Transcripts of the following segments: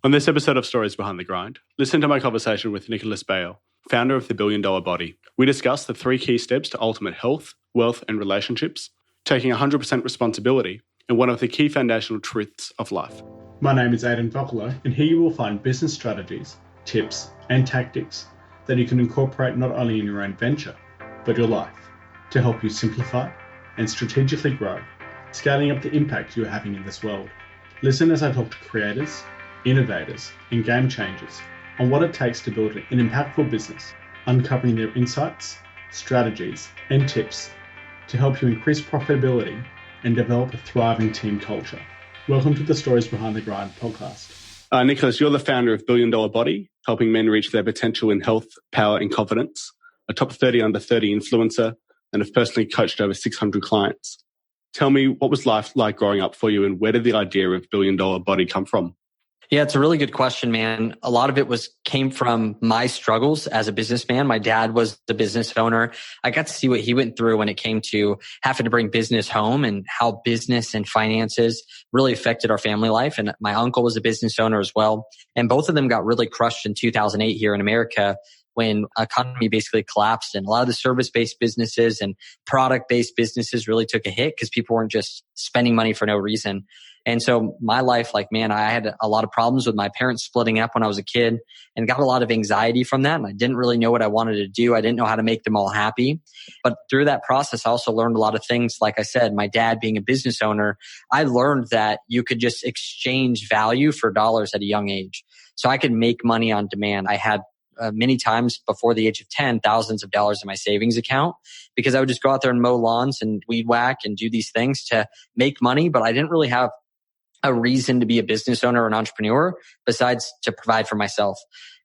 On this episode of Stories Behind the Grind, listen to my conversation with Nicholas Bayerle, founder of the $1 Billion Body. We discuss the 3 key steps to ultimate health, wealth, and relationships, taking 100% responsibility, and one of the key foundational truths of life. My name is Aidan Vocalo, and here you will find business strategies, tips, and tactics that you can incorporate not only in your own venture, but your life, to help you simplify and strategically grow, scaling up the impact you are having in this world. Listen as I talk to creators, innovators, and game changers on what it takes to build an impactful business, uncovering their insights, strategies, and tips to help you increase profitability and develop a thriving team culture. Welcome to the Stories Behind the Grind podcast. Nicholas, you're the founder of $1 Billion Body, helping men reach their potential in health, power, and confidence, a top 30 under 30 influencer, and have personally coached over 600 clients. Tell me, what was life like growing up for you, and where did the idea of $1 Billion Body come from? Yeah, it's a really good question, man. A lot of it came from my struggles as a businessman. My dad was the business owner. I got to see what he went through when it came to having to bring business home and how business and finances really affected our family life. And my uncle was a business owner as well. And both of them got really crushed in 2008 here in America when the economy basically collapsed, and a lot of the service-based businesses and product-based businesses really took a hit because people weren't just spending money for no reason. And so my life, I had a lot of problems with my parents splitting up when I was a kid and got a lot of anxiety from that. And I didn't really know what I wanted to do. I didn't know how to make them all happy. But through that process, I also learned a lot of things. Like I said, my dad being a business owner, I learned that you could just exchange value for dollars at a young age. So I could make money on demand. I had many times before the age of 10, thousands of dollars in my savings account because I would just go out there and mow lawns and weed whack and do these things to make money. But I didn't really have a reason to be a business owner or an entrepreneur besides to provide for myself.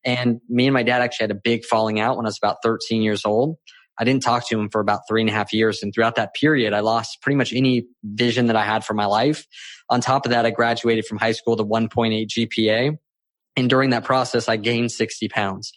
And me and my dad actually had a big falling out when I was about 13 years old. I didn't talk to him for about 3.5 years. And throughout that period, I lost pretty much any vision that I had for my life. On top of that, I graduated from high school with a 1.8 GPA. And during that process, I gained 60 pounds.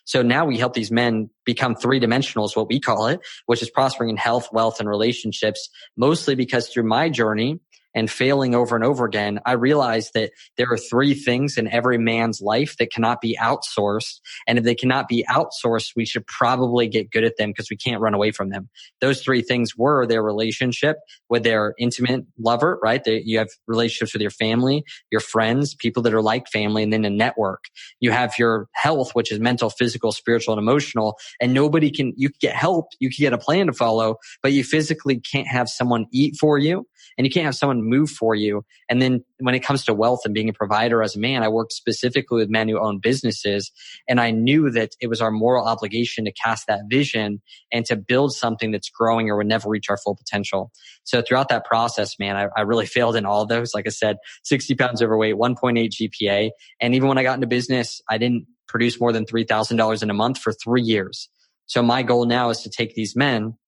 So now we help these men become 3-dimensional is what we call it, which is prospering in health, wealth, and relationships, mostly because through my journey and failing over and over again, I realized that there are 3 things in every man's life that cannot be outsourced. And if they cannot be outsourced, we should probably get good at them because we can't run away from them. Those 3 things were their relationship with their intimate lover, right? You have relationships with your family, your friends, people that are like family, and then a network. You have your health, which is mental, physical, spiritual, and emotional. And you can get help, you can get a plan to follow, but you physically can't have someone eat for you. And you can't have someone move for you. And then when it comes to wealth and being a provider as a man, I worked specifically with men who own businesses. And I knew that it was our moral obligation to cast that vision and to build something that's growing or would never reach our full potential. So throughout that process, man, I really failed in all of those. Like I said, 60 pounds overweight, 1.8 GPA. And even when I got into business, I didn't produce more than $3,000 in a month for 3 years. So my goal now is to take these men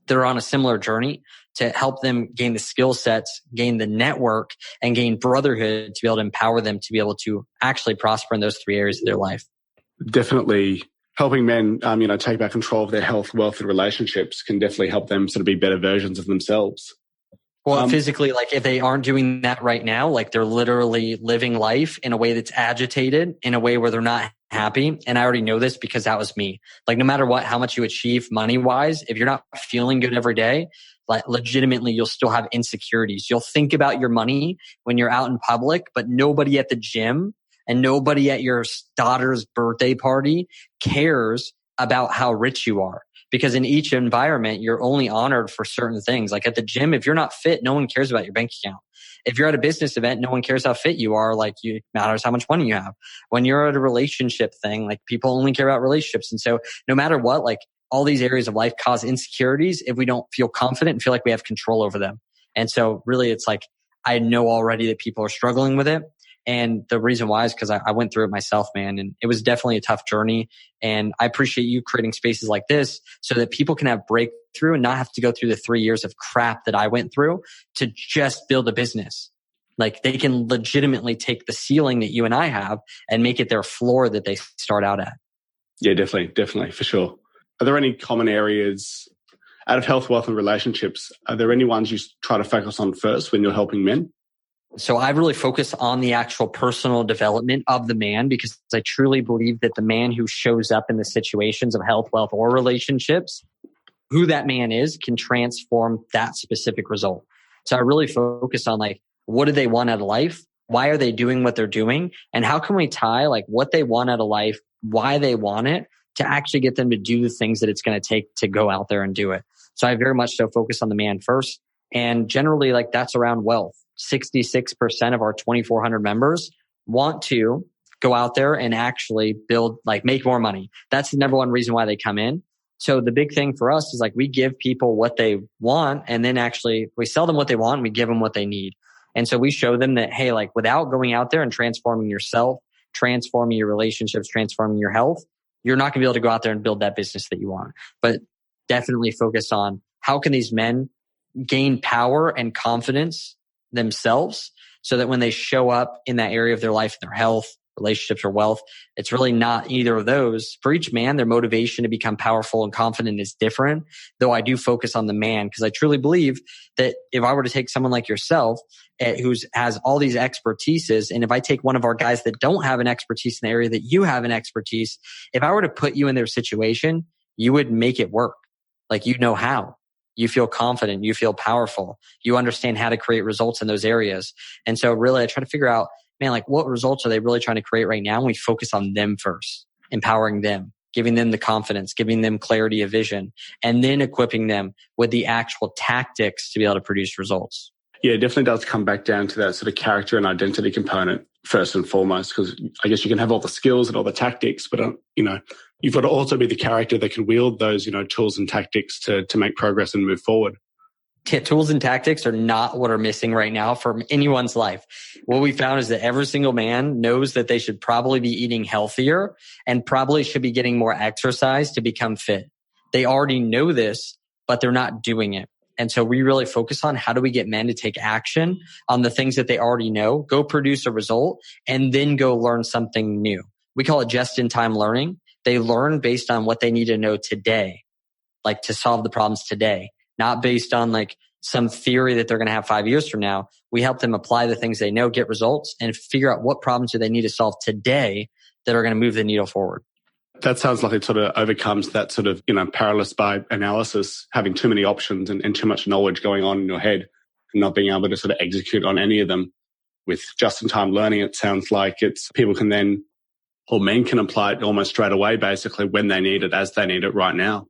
that are on a similar journey to help them gain the skill sets, gain the network, and gain brotherhood to be able to empower them to be able to actually prosper in those 3 areas of their life. Definitely helping men, take back control of their health, wealth, and relationships can definitely help them sort of be better versions of themselves. Well, physically, if they aren't doing that right now, they're literally living life in a way that's agitated, in a way where they're not happy. And I already know this because that was me. No matter how much you achieve money-wise, if you're not feeling good every day, legitimately, you'll still have insecurities. You'll think about your money when you're out in public, but nobody at the gym and nobody at your daughter's birthday party cares about how rich you are. Because in each environment, you're only honored for certain things. Like at the gym, if you're not fit, no one cares about your bank account. If you're at a business event, no one cares how fit you are. It matters how much money you have. When you're at a relationship thing, people only care about relationships. And so no matter what, all these areas of life cause insecurities if we don't feel confident and feel like we have control over them. And so really it's I know already that people are struggling with it. And the reason why is because I went through it myself, man. And it was definitely a tough journey. And I appreciate you creating spaces like this so that people can have breakthrough and not have to go through the 3 years of crap that I went through to just build a business. They can legitimately take the ceiling that you and I have and make it their floor that they start out at. Yeah, definitely, for sure. Are there any common areas out of health, wealth, and relationships? Are there any ones you try to focus on first when you're helping men? So I really focus on the actual personal development of the man because I truly believe that the man who shows up in the situations of health, wealth, or relationships, who that man is can transform that specific result. So I really focus on like, what do they want out of life? Why are they doing what they're doing? And how can we tie like what they want out of life, why they want it, to actually get them to do the things that it's going to take to go out there and do it. So I very much so focus on the man first. And generally like that's around wealth. 66% of our 2,400 members want to go out there and actually build, like make more money. That's the number one reason why they come in. So the big thing for us is like we give people what they want and then actually we sell them what they want and we give them what they need. And so we show them that, hey, like without going out there and transforming yourself, transforming your relationships, transforming your health, you're not going to be able to go out there and build that business that you want. But definitely focus on how can these men gain power and confidence themselves so that when they show up in that area of their life, their health, relationships, or wealth, it's really not either of those. For each man, their motivation to become powerful and confident is different, though I do focus on the man because I truly believe that if I were to take someone like yourself who has all these expertises, and if I take one of our guys that don't have an expertise in the area that you have an expertise, if I were to put you in their situation, you would make it work. Like you know how. You feel confident. You feel powerful. You understand how to create results in those areas. And so really I try to figure out, man, like what results are they really trying to create right now? And we focus on them first, empowering them, giving them the confidence, giving them clarity of vision, and then equipping them with the actual tactics to be able to produce results. Yeah, it definitely does come back down to that sort of character and identity component first and foremost, because I guess you can have all the skills and all the tactics, but you've got to also be the character that can wield those, tools and tactics to make progress and move forward. Tools and tactics are not what are missing right now from anyone's life. What we found is that every single man knows that they should probably be eating healthier and probably should be getting more exercise to become fit. They already know this, but they're not doing it. And so we really focus on how do we get men to take action on the things that they already know, go produce a result, and then go learn something new. We call it just-in-time learning. They learn based on what they need to know today, like to solve the problems today. Not based on like some theory that they're going to have 5 years from now. We help them apply the things they know, get results, and figure out what problems do they need to solve today that are going to move the needle forward. That sounds like it sort of overcomes that sort of, paralysis by analysis, having too many options and too much knowledge going on in your head and not being able to sort of execute on any of them. With just-in-time learning, it sounds like people can then, or men can apply it almost straight away, basically when they need it, as they need it right now.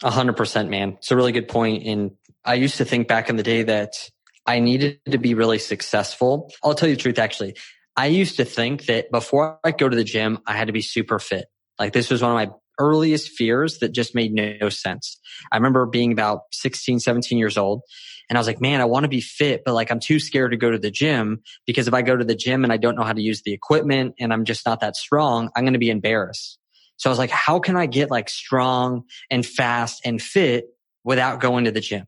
100%, man. It's a really good point. And I used to think back in the day that I needed to be really successful. I'll tell you the truth, actually. I used to think that before I go to the gym, I had to be super fit. Like this was one of my earliest fears that just made no sense. I remember being about 16, 17 years old. And I was like, man, I want to be fit, but like I'm too scared to go to the gym because if I go to the gym and I don't know how to use the equipment and I'm just not that strong, I'm going to be embarrassed. So I was like, how can I get like strong and fast and fit without going to the gym?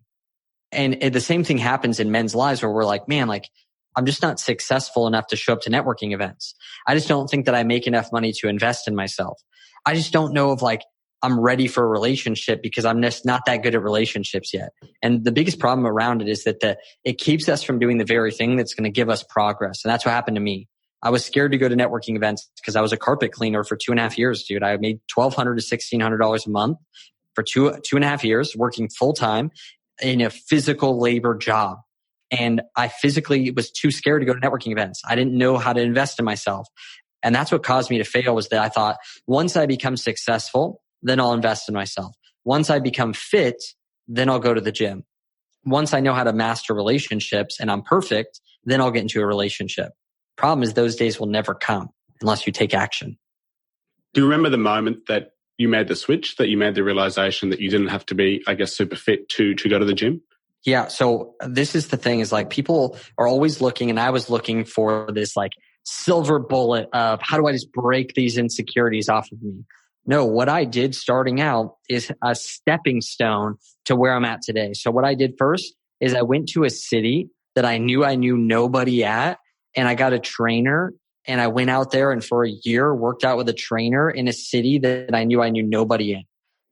And the same thing happens in men's lives where we're like, man, like I'm just not successful enough to show up to networking events. I just don't think that I make enough money to invest in myself. I just don't know if like I'm ready for a relationship because I'm just not that good at relationships yet. And the biggest problem around it is that it keeps us from doing the very thing that's going to give us progress. And that's what happened to me. I was scared to go to networking events because I was a carpet cleaner for 2.5 years, dude. I made $1,200 to $1,600 a month for 2.5 years, working full time in a physical labor job. And I physically was too scared to go to networking events. I didn't know how to invest in myself. And that's what caused me to fail was that I thought once I become successful, then I'll invest in myself. Once I become fit, then I'll go to the gym. Once I know how to master relationships and I'm perfect, then I'll get into a relationship. Problem is those days will never come unless you take action. Do you remember the moment that you made the switch, that you made the realization that you didn't have to be, I guess, super fit to go to the gym? Yeah. So this is the thing is like people are always looking, and I was looking for this like silver bullet of how do I just break these insecurities off of me? No, what I did starting out is a stepping stone to where I'm at today. So what I did first is I went to a city that I knew nobody at, and I got a trainer, and I went out there and for a year worked out with a trainer in a city that I knew nobody in,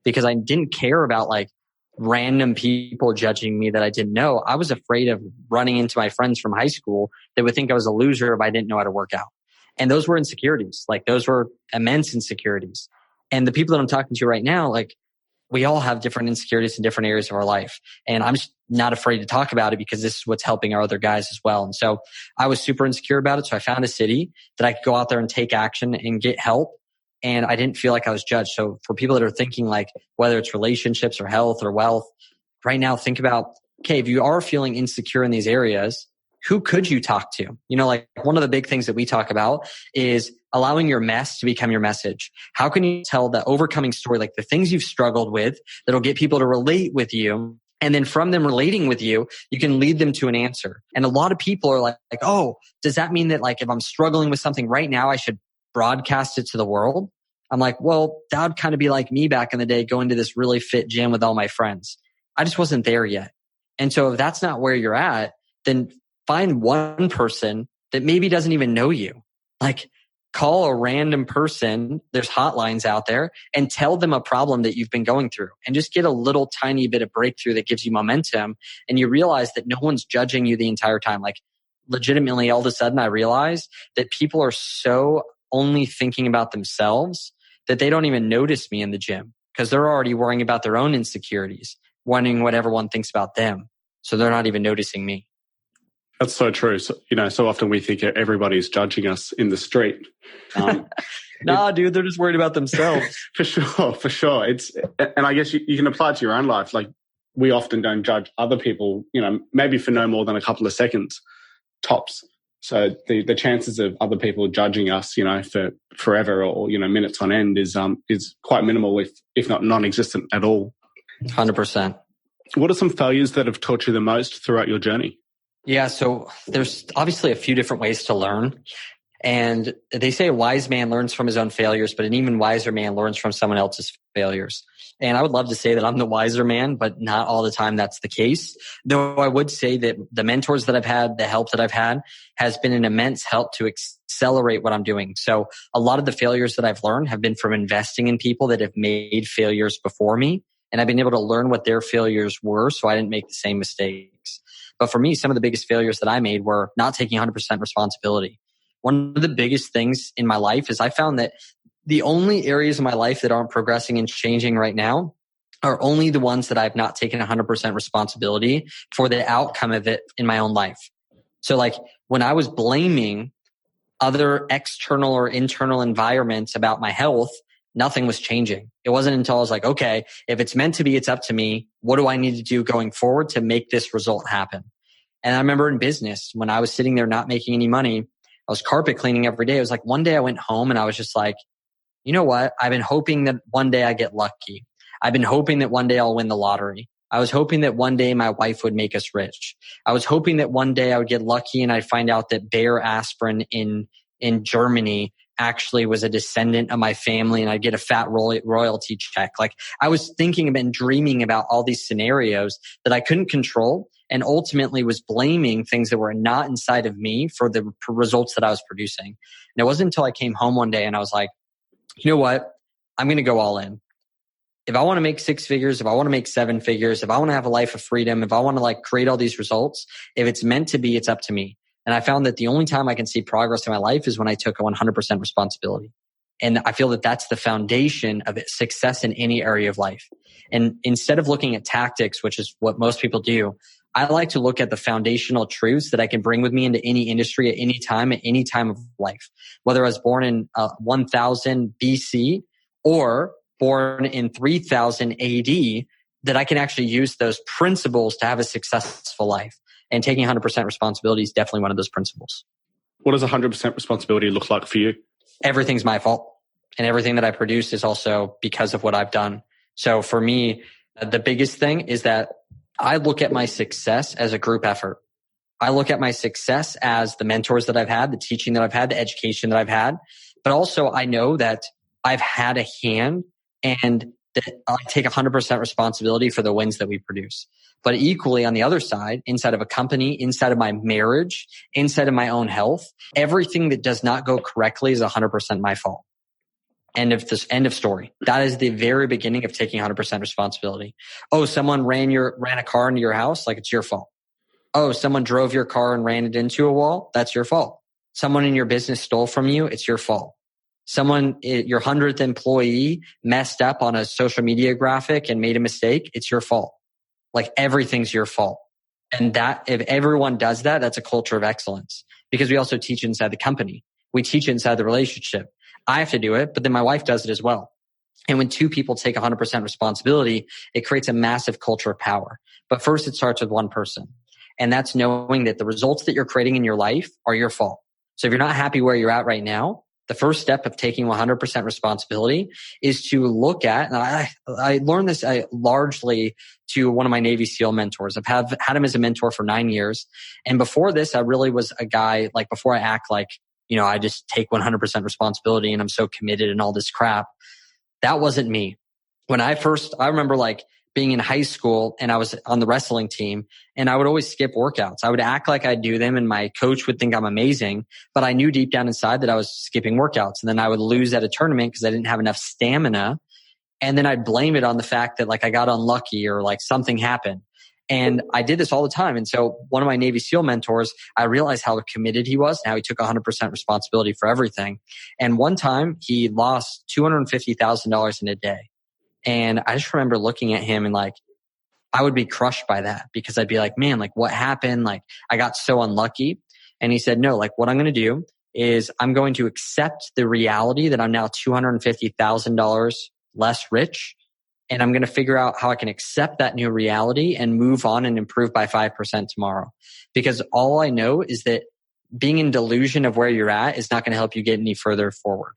because I didn't care about like random people judging me that I didn't know. I was afraid of running into my friends from high school that would think I was a loser if I didn't know how to work out. And those were insecurities. Like those were immense insecurities. And the people that I'm talking to right now, like we all have different insecurities in different areas of our life. And I'm just not afraid to talk about it because this is what's helping our other guys as well. And so I was super insecure about it. So I found a city that I could go out there and take action and get help. And I didn't feel like I was judged. So for people that are thinking like whether it's relationships or health or wealth, right now think about, okay, if you are feeling insecure in these areas, who could you talk to? You know, like one of the big things that we talk about is allowing your mess to become your message. How can you tell the overcoming story, like the things you've struggled with that'll get people to relate with you? And then from them relating with you, you can lead them to an answer. And a lot of people are like, oh, does that mean that like if I'm struggling with something right now, I should broadcast it to the world? I'm like, well, that would kind of be like me back in the day going to this really fit gym with all my friends. I just wasn't there yet. And so if that's not where you're at, then find one person that maybe doesn't even know you. Like call a random person. There's hotlines out there and tell them a problem that you've been going through and just get a little tiny bit of breakthrough that gives you momentum. And you realize that no one's judging you the entire time. Like legitimately, all of a sudden I realized that people are so only thinking about themselves that they don't even notice me in the gym because they're already worrying about their own insecurities, wondering what everyone thinks about them. So they're not even noticing me. That's so true. So, so often we think everybody's judging us in the street. Nah, dude, they're just worried about themselves. For sure. And I guess you can apply it to your own life. Like we often don't judge other people, maybe for no more than a couple of seconds tops. So the chances of other people judging us, for forever or, minutes on end is quite minimal, if not non-existent at all. 100%. What are some failures that have taught you the most throughout your journey? Yeah. So there's obviously a few different ways to learn. And they say a wise man learns from his own failures, but an even wiser man learns from someone else's failures. And I would love to say that I'm the wiser man, but not all the time that's the case. Though I would say that the mentors that I've had, the help that I've had has been an immense help to accelerate what I'm doing. So a lot of the failures that I've learned have been from investing in people that have made failures before me. And I've been able to learn what their failures were so I didn't make the same mistakes. But for me, some of the biggest failures that I made were not taking 100% responsibility. One of the biggest things in my life is I found that the only areas of my life that aren't progressing and changing right now are only the ones that I've not taken 100% responsibility for the outcome of it in my own life. So like when I was blaming other external or internal environments about my health, nothing was changing. It wasn't until I was like, okay, if it's meant to be, it's up to me. What do I need to do going forward to make this result happen? And I remember in business, when I was sitting there not making any money, I was carpet cleaning every day. It was like one day I went home and I was just like, you know what? I've been hoping that one day I get lucky. I've been hoping that one day I'll win the lottery. I was hoping that one day my wife would make us rich. I was hoping that one day I would get lucky and I'd find out that Bayer aspirin in Germany actually was a descendant of my family and I'd get a fat royalty check. Like I was thinking and dreaming about all these scenarios that I couldn't control and ultimately was blaming things that were not inside of me for the results that I was producing. And it wasn't until I came home one day and I was like, you know what? I'm going to go all in. If I want to make 6 figures, if I want to make 7 figures, if I want to have a life of freedom, if I want to like create all these results, if it's meant to be, it's up to me. And I found that the only time I can see progress in my life is when I took a 100% responsibility. And I feel that that's the foundation of success in any area of life. And instead of looking at tactics, which is what most people do, I like to look at the foundational truths that I can bring with me into any industry at any time of life. Whether I was born in 1000 BC or born in 3000 AD, that I can actually use those principles to have a successful life. And taking 100% responsibility is definitely one of those principles. What does 100% responsibility look like for you? Everything's my fault. And everything that I produce is also because of what I've done. So for me, the biggest thing is that I look at my success as a group effort. I look at my success as the mentors that I've had, the teaching that I've had, the education that I've had. But also I know that I've had a hand and that I take 100% responsibility for the wins that we produce. But equally on the other side, inside of a company, inside of my marriage, inside of my own health, everything that does not go correctly is 100% my fault. End of story. That is the very beginning of taking 100% responsibility. Oh, someone ran a car into your house, like it's your fault. Oh, someone drove your car and ran it into a wall, that's your fault. Someone in your business stole from you, it's your fault. Your 100th employee messed up on a social media graphic and made a mistake, it's your fault. Like everything's your fault. And that, if everyone does that, that's a culture of excellence, because we also teach inside the company. We teach inside the relationship. I have to do it, but then my wife does it as well. And when two people take 100% responsibility, it creates a massive culture of power. But first, it starts with one person. And that's knowing that the results that you're creating in your life are your fault. So if you're not happy where you're at right now, the first step of taking 100% responsibility is to look at, and I learned this largely to one of my Navy SEAL mentors. I've had him as a mentor for 9 years. And before this, I really was a guy, like before I act like, I just take 100% responsibility and I'm so committed and all this crap. That wasn't me. I remember like being in high school and I was on the wrestling team and I would always skip workouts. I would act like I do them and my coach would think I'm amazing, but I knew deep down inside that I was skipping workouts. And then I would lose at a tournament because I didn't have enough stamina. And then I'd blame it on the fact that like I got unlucky or like something happened. And I did this all the time. And so one of my Navy SEAL mentors, I realized how committed he was and how he took 100% responsibility for everything. And one time he lost $250,000 in a day. And I just remember looking at him and like, I would be crushed by that because I'd be like, man, like what happened? Like I got so unlucky. And he said, no, like what I'm going to do is I'm going to accept the reality that I'm now $250,000 less rich. And I'm going to figure out how I can accept that new reality and move on and improve by 5% tomorrow. Because all I know is that being in delusion of where you're at is not going to help you get any further forward.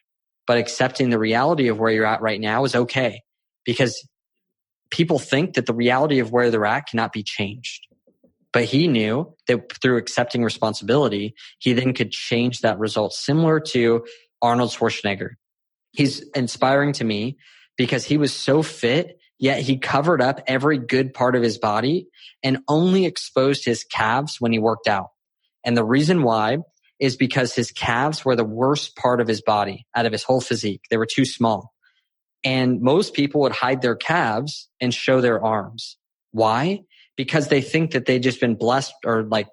But accepting the reality of where you're at right now is okay. Because people think that the reality of where they're at cannot be changed. But he knew that through accepting responsibility, he then could change that result, similar to Arnold Schwarzenegger. He's inspiring to me because he was so fit, yet he covered up every good part of his body and only exposed his calves when he worked out. And the reason why is because his calves were the worst part of his body out of his whole physique. They were too small. And most people would hide their calves and show their arms. Why? Because they think that they've just been blessed or like,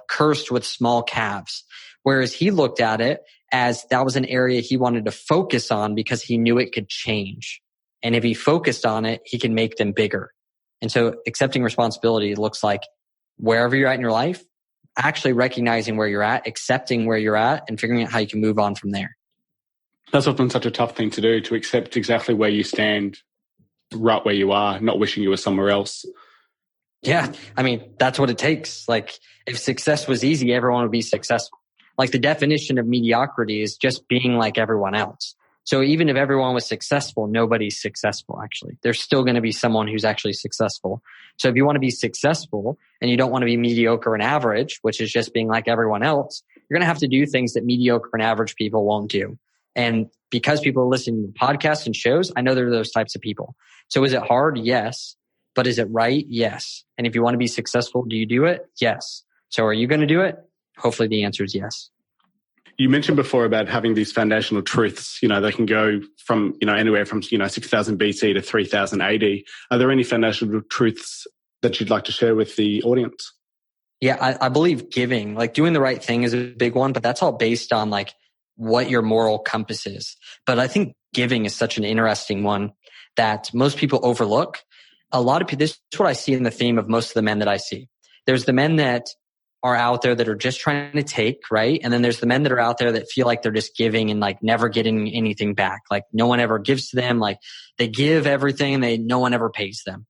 cursed with small calves. Whereas he looked at it as that was an area he wanted to focus on because he knew it could change. And if he focused on it, he can make them bigger. And so accepting responsibility looks like wherever you're at in your life, actually recognizing where you're at, accepting where you're at, and figuring out how you can move on from there. That's often such a tough thing to do, to accept exactly where you stand, right where you are, not wishing you were somewhere else. Yeah. I mean, that's what it takes. Like if success was easy, everyone would be successful. Like the definition of mediocrity is just being like everyone else. So even if everyone was successful, nobody's successful, actually. There's still going to be someone who's actually successful. So if you want to be successful and you don't want to be mediocre and average, which is just being like everyone else, you're going to have to do things that mediocre and average people won't do. And because people are listening to podcasts and shows, I know there are those types of people. So is it hard? Yes. But is it right? Yes. And if you want to be successful, do you do it? Yes. So are you going to do it? Hopefully the answer is yes. You mentioned before about having these foundational truths, they can go from, anywhere from, 6,000 BC to 3,000 AD. Are there any foundational truths that you'd like to share with the audience? Yeah, I believe giving, like doing the right thing is a big one, but that's all based on like what your moral compass is. But I think giving is such an interesting one that most people overlook. A lot of people, this is what I see in the theme of most of the men that I see. There's the men that are out there that are just trying to take, right? And then there's the men that are out there that feel like they're just giving and like never getting anything back. Like no one ever gives to them. Like they give everything and no one ever pays them.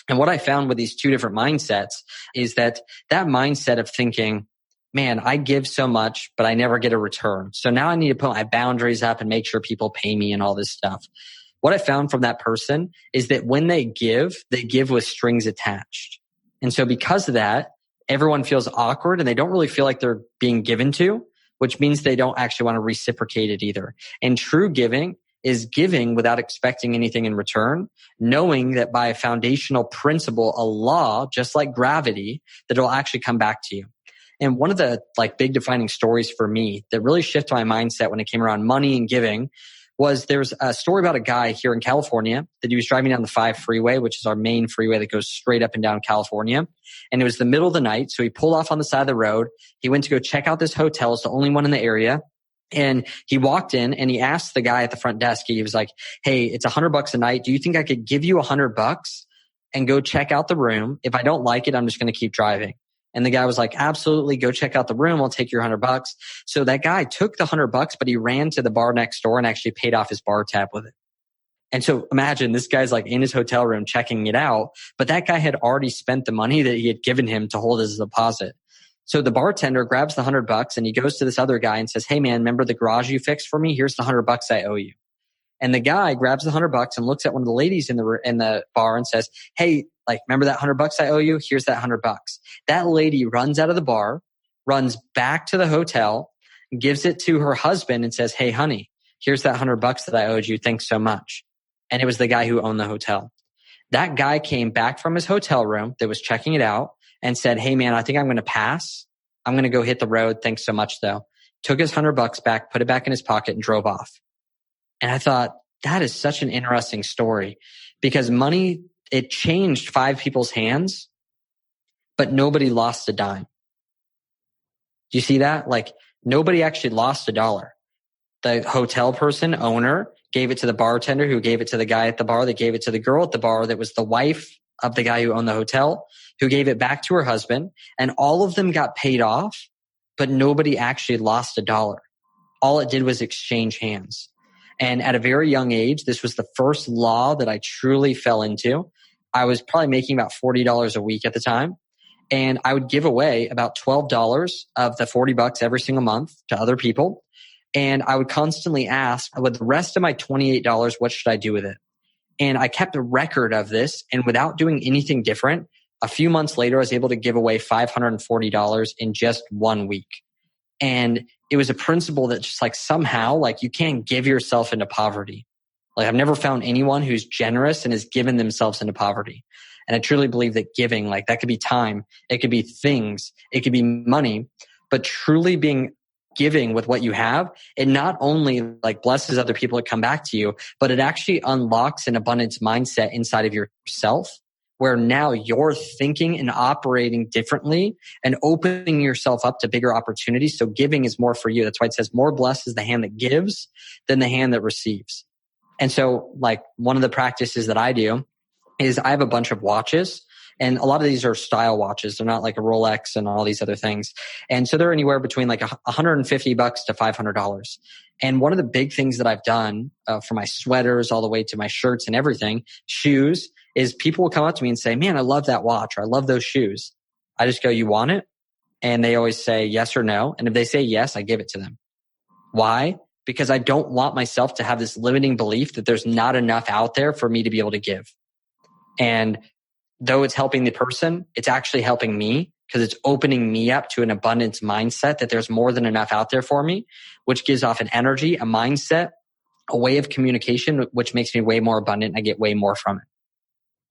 And what I found with these two different mindsets is that mindset of thinking, man, I give so much, but I never get a return. So now I need to put my boundaries up and make sure people pay me and all this stuff. What I found from that person is that when they give with strings attached. And so because of that, everyone feels awkward and they don't really feel like they're being given to, which means they don't actually want to reciprocate it either. And true giving is giving without expecting anything in return, knowing that by a foundational principle, a law, just like gravity, that it'll actually come back to you. And one of the like big defining stories for me that really shifted my mindset when it came around money and giving was there's a story about a guy here in California that he was driving down the 5 freeway, which is our main freeway that goes straight up and down California. And it was the middle of the night. So he pulled off on the side of the road. He went to go check out this hotel. It's the only one in the area. And he walked in and he asked the guy at the front desk, he was like, hey, it's $100 a night. Do you think I could give you $100 and go check out the room? If I don't like it, I'm just going to keep driving. And the guy was like, absolutely, go check out the room. I'll take your $100. So that guy took the $100, but he ran to the bar next door and actually paid off his bar tab with it. And so imagine this guy's like in his hotel room checking it out, but that guy had already spent the money that he had given him to hold as a deposit. So the bartender grabs the $100 and he goes to this other guy and says, hey man, remember the garage you fixed for me? Here's the $100 I owe you. And the guy grabs the $100 and looks at one of the ladies in the bar and says, hey, like, remember that $100 I owe you? Here's that $100. That lady runs out of the bar, runs back to the hotel, gives it to her husband and says, hey, honey, here's that $100 that I owed you. Thanks so much. And it was the guy who owned the hotel. That guy came back from his hotel room that was checking it out and said, hey man, I think I'm going to pass. I'm going to go hit the road. Thanks so much though. Took his $100 back, put it back in his pocket and drove off. And I thought that is such an interesting story because money, it changed 5 people's hands, but nobody lost a dime. Do you see that? Like nobody actually lost $1. The hotel person, owner, gave it to the bartender who gave it to the guy at the bar that gave it to the girl at the bar that was the wife of the guy who owned the hotel, who gave it back to her husband. And all of them got paid off, but nobody actually lost $1. All it did was exchange hands. And at a very young age, this was the first law that I truly fell into. I was probably making about $40 a week at the time. And I would give away about $12 of the $40 every single month to other people. And I would constantly ask, with the rest of my $28, what should I do with it? And I kept a record of this. And without doing anything different, a few months later, I was able to give away $540 in just 1 week. And it was a principle that just like somehow, like you can't give yourself into poverty. Like I've never found anyone who's generous and has given themselves into poverty. And I truly believe that giving, like that could be time, it could be things, it could be money, but truly being giving with what you have, it not only like blesses other people that come back to you, but it actually unlocks an abundance mindset inside of yourself where now you're thinking and operating differently and opening yourself up to bigger opportunities. So giving is more for you. That's why it says more blessed is the hand that gives than the hand that receives. And so like one of the practices that I do is I have a bunch of watches. And a lot of these are style watches. They're not like a Rolex and all these other things. And so they're anywhere between like $150 to $500. And one of the big things that I've done for my sweaters all the way to my shirts and everything, shoes, is people will come up to me and say, man, I love that watch or I love those shoes. I just go, you want it? And they always say yes or no. And if they say yes, I give it to them. Why? Because I don't want myself to have this limiting belief that there's not enough out there for me to be able to give. And though it's helping the person, it's actually helping me because it's opening me up to an abundance mindset that there's more than enough out there for me, which gives off an energy, a mindset, a way of communication, which makes me way more abundant and I get way more from it.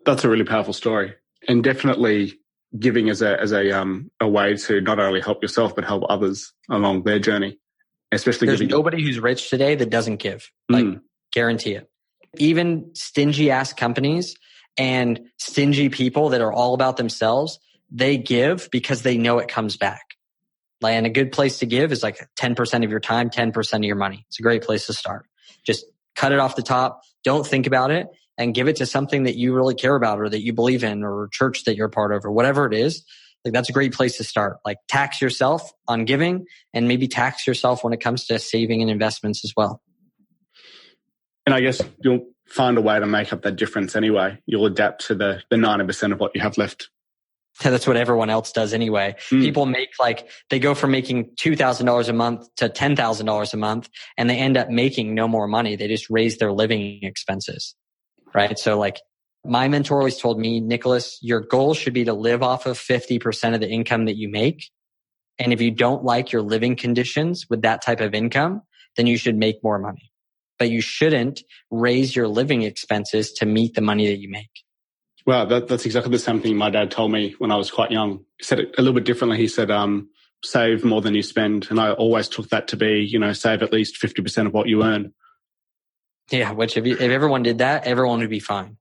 That's a really powerful story. And definitely giving as a way to not only help yourself, but help others along their journey. Especially there's nobody who's rich today that doesn't give. Like, guarantee it. Even stingy ass companies and stingy people that are all about themselves, they give because they know it comes back. Like, and a good place to give is like 10% of your time, 10% of your money. It's a great place to start. Just cut it off the top. Don't think about it and give it to something that you really care about or that you believe in or a church that you're part of or whatever it is. Like that's a great place to start. Like tax yourself on giving and maybe tax yourself when it comes to saving and investments as well. And I guess you'll find a way to make up that difference anyway. You'll adapt to the 90% of what you have left. That's what everyone else does anyway. People make they go from making $2,000 a month to $10,000 a month and they end up making no more money. They just raise their living expenses, right? So like my mentor always told me, Nicholas, your goal should be to live off of 50% of the income that you make. And if you don't like your living conditions with that type of income, then you should make more money. But you shouldn't raise your living expenses to meet the money that you make. Wow, that's exactly the same thing my dad told me when I was quite young. He said it a little bit differently. He said, save more than you spend. And I always took that to be, save at least 50% of what you earn. Yeah, which if everyone did that, everyone would be fine.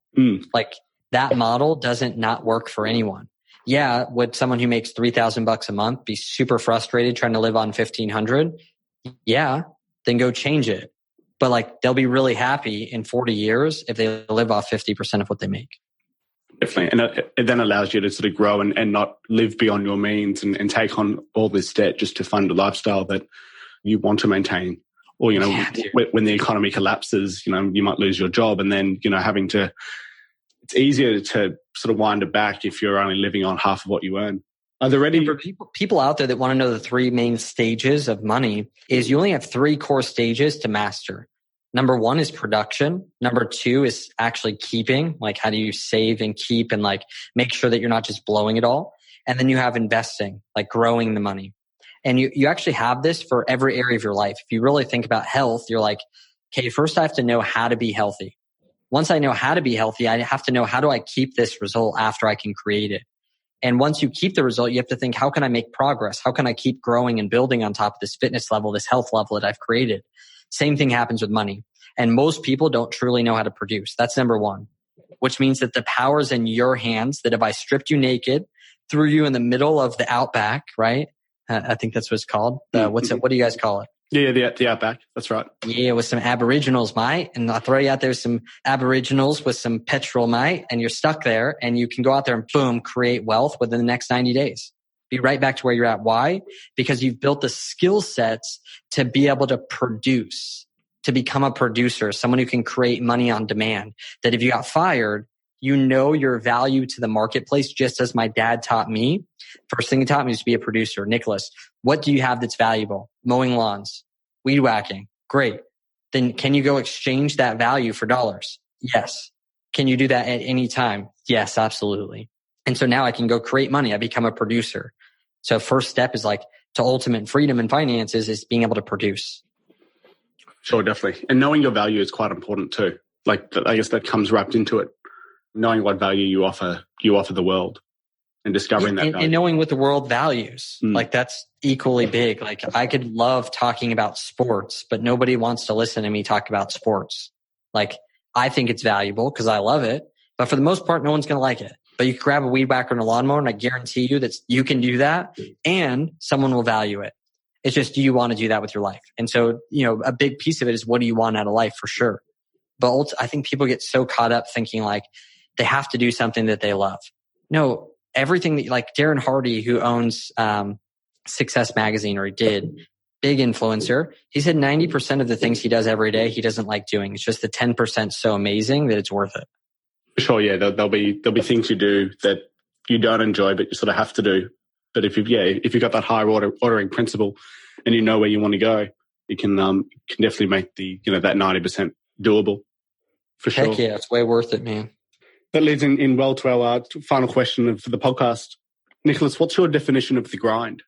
Like that model doesn't not work for anyone. Yeah, would someone who makes $3,000 a month be super frustrated trying to live on 1,500? Yeah, then go change it. But like they'll be really happy in 40 years if they live off 50% of what they make. Definitely. And it then allows you to sort of grow and not live beyond your means and take on all this debt just to fund a lifestyle that you want to maintain. Or, when the economy collapses, you might lose your job and then, it's easier to sort of wind it back if you're only living on half of what you earn. Are there any... For people out there that want to know the 3 main stages of money is you only have 3 core stages to master. Number 1 is production. Number 2 is actually keeping, like how do you save and keep and like make sure that you're not just blowing it all. And then you have investing, like growing the money. And you actually have this for every area of your life. If you really think about health, you're like, okay, first I have to know how to be healthy. Once I know how to be healthy, I have to know how do I keep this result after I can create it. And once you keep the result, you have to think, how can I make progress? How can I keep growing and building on top of this fitness level, this health level that I've created? Same thing happens with money. And most people don't truly know how to produce. That's number 1, which means that the power's in your hands, that if I stripped you naked, threw you in the middle of the outback, right? I think that's what it's called. What do you guys call it? Yeah, the outback. That's right. Yeah, with some aboriginals, mate. And I'll throw you out there with some aboriginals with some petrol, mate. And you're stuck there and you can go out there and boom, create wealth within the next 90 days. Be right back to where you're at. Why? Because you've built the skill sets to be able to produce, to become a producer, someone who can create money on demand. That if you got fired, you know your value to the marketplace, just as my dad taught me. First thing he taught me was to be a producer. Nicholas, what do you have that's valuable? Mowing lawns, weed whacking. Great. Then can you go exchange that value for dollars? Yes. Can you do that at any time? Yes, absolutely. And so now I can go create money. I become a producer. So first step is like to ultimate freedom in finances is being able to produce. Sure, definitely. And knowing your value is quite important too. Like, I guess that comes wrapped into it. Knowing what value you offer the world and discovering that value. And knowing what the world values. Like that's equally big. Like I could love talking about sports, but nobody wants to listen to me talk about sports. Like I think it's valuable because I love it, but for the most part, no one's going to like it. But you can grab a weed whacker and a lawnmower and I guarantee you that you can do that and someone will value it. It's just, do you want to do that with your life? And so, a big piece of it is what do you want out of life for sure. But I think people get so caught up thinking like, they have to do something that they love. No, everything that like Darren Hardy, who owns Success Magazine, or he did, big influencer. He said 90% of the things he does every day, he doesn't like doing. It's just the 10% so amazing that it's worth it. For sure, yeah. There'll be things you do that you don't enjoy, but you sort of have to do. But if you've got that higher ordering principle and you know where you want to go, you can definitely make that 90% doable. For sure. Heck yeah, it's way worth it, man. That leads in well to our final question for the podcast. Nicholas, what's your definition of the grind?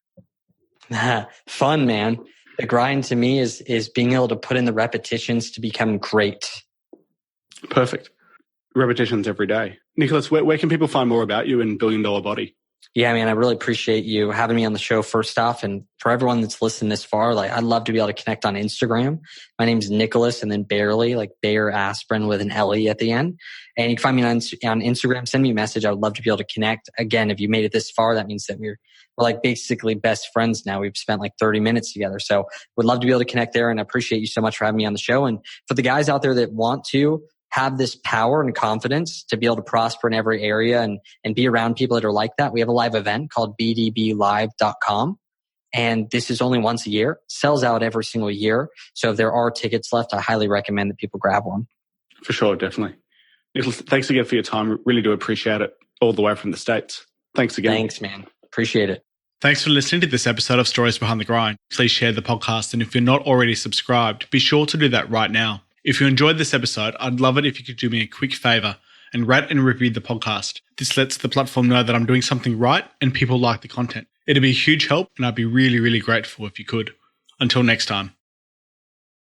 Fun, man. The grind to me is being able to put in the repetitions to become great. Perfect. Repetitions every day. Nicholas, where can people find more about you in Billion Dollar Body? Yeah, man, I really appreciate you having me on the show first off. And for everyone that's listened this far, like I'd love to be able to connect on Instagram. My name's Nicholas and then Bayerle, like Bayer aspirin with an L-E at the end. And you can find me on Instagram, send me a message. I would love to be able to connect. Again, if you made it this far, that means that we're like basically best friends now. We've spent like 30 minutes together. So would love to be able to connect there. And I appreciate you so much for having me on the show. And for the guys out there that want to have this power and confidence to be able to prosper in every area and be around people that are like that, we have a live event called bdblive.com. And this is only once a year, sells out every single year. So if there are tickets left, I highly recommend that people grab one. For sure, definitely. Nicholas, thanks again for your time. Really do appreciate it all the way from the States. Thanks again. Thanks, man. Appreciate it. Thanks for listening to this episode of Stories Behind the Grind. Please share the podcast. And if you're not already subscribed, be sure to do that right now. If you enjoyed this episode, I'd love it if you could do me a quick favor and rate and review the podcast. This lets the platform know that I'm doing something right and people like the content. It'd be a huge help and I'd be really, really grateful if you could. Until next time.